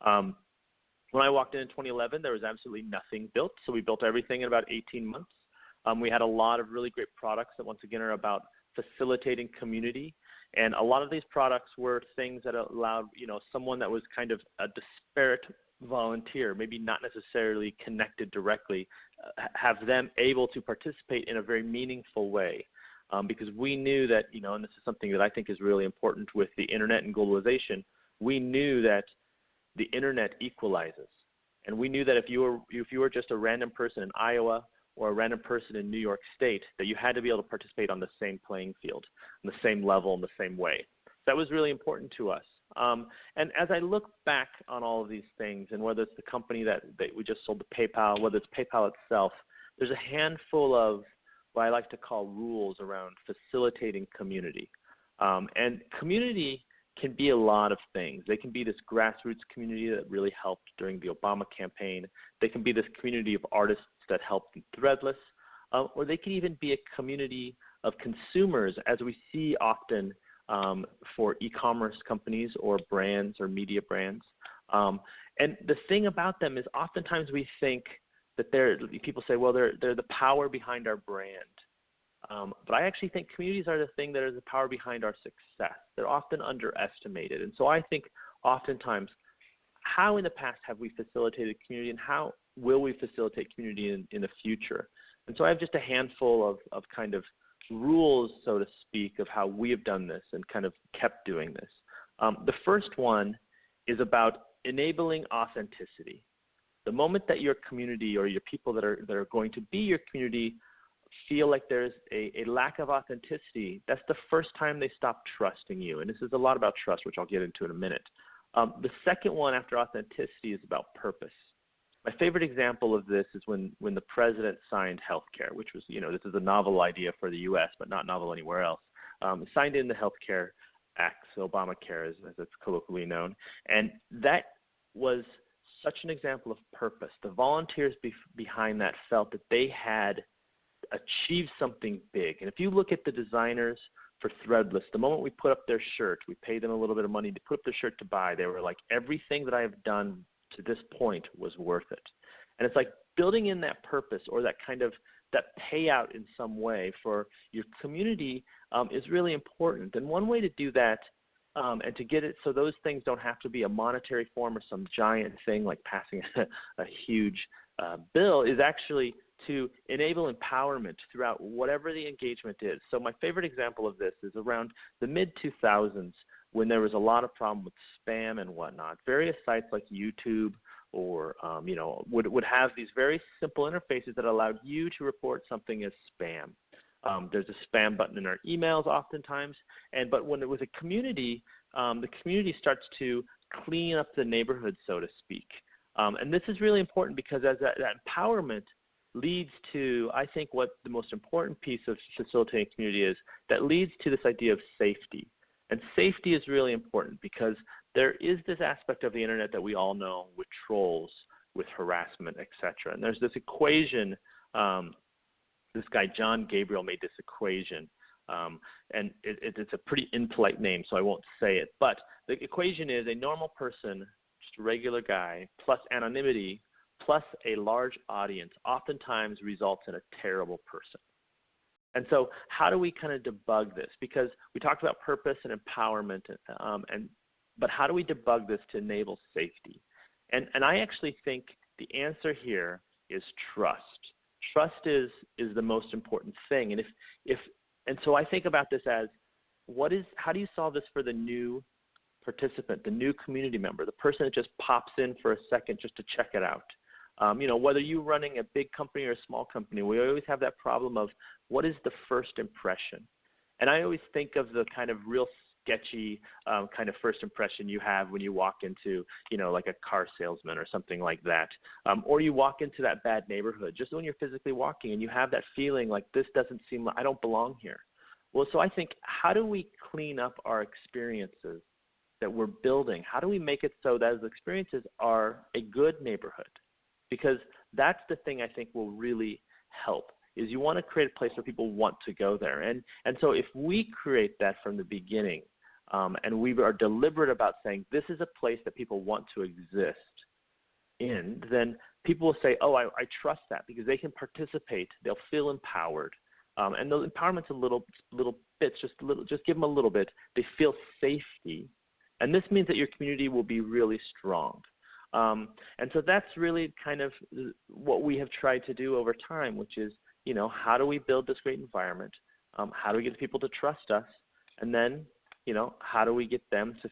When I walked in 2011, there was absolutely nothing built, so we built everything in about 18 months. We had a lot of really great products that, once again, are about facilitating community. And a lot of these products were things that allowed, someone that was kind of a disparate volunteer, maybe not necessarily connected directly, have them able to participate in a very meaningful way. Because we knew that, and this is something that I think is really important with the internet and globalization, we knew that the internet equalizes. And we knew that if you were just a random person in Iowa or a random person in New York State, that you had to be able to participate on the same playing field, on the same level, in the same way. That was really important to us. And as I look back on all of these things, and whether it's the company that we just sold to PayPal, whether it's PayPal itself, there's a handful of what I like to call rules around facilitating community. And community can be a lot of things. They can be this grassroots community that really helped during the Obama campaign. They can be this community of artists that helped in Threadless. Or they can even be a community of consumers, as we see often for e-commerce companies or brands or media brands. And the thing about them is oftentimes we think that people say, well, they're the power behind our brand. But I actually think communities are the thing that are the power behind our success. They're often underestimated. And so I think oftentimes, how in the past have we facilitated community, and how will we facilitate community in the future? And so I have just a handful of kind of rules, so to speak, of how we have done this and kind of kept doing this. The first one is about enabling authenticity. The moment that your community or your people that are going to be your community feel like there's a lack of authenticity, that's the first time they stop trusting you. And this is a lot about trust, which I'll get into in a minute. The second one after authenticity is about purpose. My favorite example of this is when the president signed healthcare, which was, this is a novel idea for the U.S., but not novel anywhere else. Signed in the Healthcare Act, so Obamacare as it's colloquially known. And that was such an example of purpose. The volunteers behind that felt that they had achieved something big. And if you look at the designers for Threadless, the moment we put up their shirt, we paid them a little bit of money to put up their shirt to buy, they were like, everything that I have done to this point was worth it. And it's like building in that purpose, or that kind of that payout in some way for your community is really important. And one way to do that and to get it so those things don't have to be a monetary form or some giant thing like passing a huge bill is actually to enable empowerment throughout whatever the engagement is. So my favorite example of this is around the mid-2000s, when there was a lot of problem with spam and whatnot. Various sites like YouTube or would have these very simple interfaces that allowed you to report something as spam. There's a spam button in our emails oftentimes, but when it was a community, the community starts to clean up the neighborhood, so to speak. And this is really important because as that empowerment leads to, I think, what the most important piece of facilitating community is, that leads to this idea of safety. And safety is really important because there is this aspect of the internet that we all know with trolls, with harassment, etc. And there's this equation, this guy John Gabriel made this equation, and it's a pretty impolite name, so I won't say it. But the equation is a normal person, just a regular guy, plus anonymity, plus a large audience oftentimes results in a terrible person. And so how do we kind of debug this? Because we talked about purpose and empowerment, but how do we debug this to enable safety? And I actually think the answer here is trust. Trust is the most important thing. And so I think about this as, how do you solve this for the new participant, the new community member, the person that just pops in for a second just to check it out? Whether you're running a big company or a small company, we always have that problem of what is the first impression? And I always think of the kind of real sketchy kind of first impression you have when you walk into, like a car salesman or something like that. Or you walk into that bad neighborhood, just when you're physically walking and you have that feeling like this doesn't seem like I don't belong here. Well, so I think, how do we clean up our experiences that we're building? How do we make it so that those experiences are a good neighborhood? Because that's the thing I think will really help, is you want to create a place where people want to go there. And so if we create that from the beginning, and we are deliberate about saying this is a place that people want to exist in, then people will say, oh, I trust that because they can participate. They'll feel empowered. And the empowerment's a little bits, just give them a little bit. They feel safety. And this means that your community will be really strong. And so that's really kind of what we have tried to do over time, which is, how do we build this great environment? How do we get people to trust us? And then, how do we get them to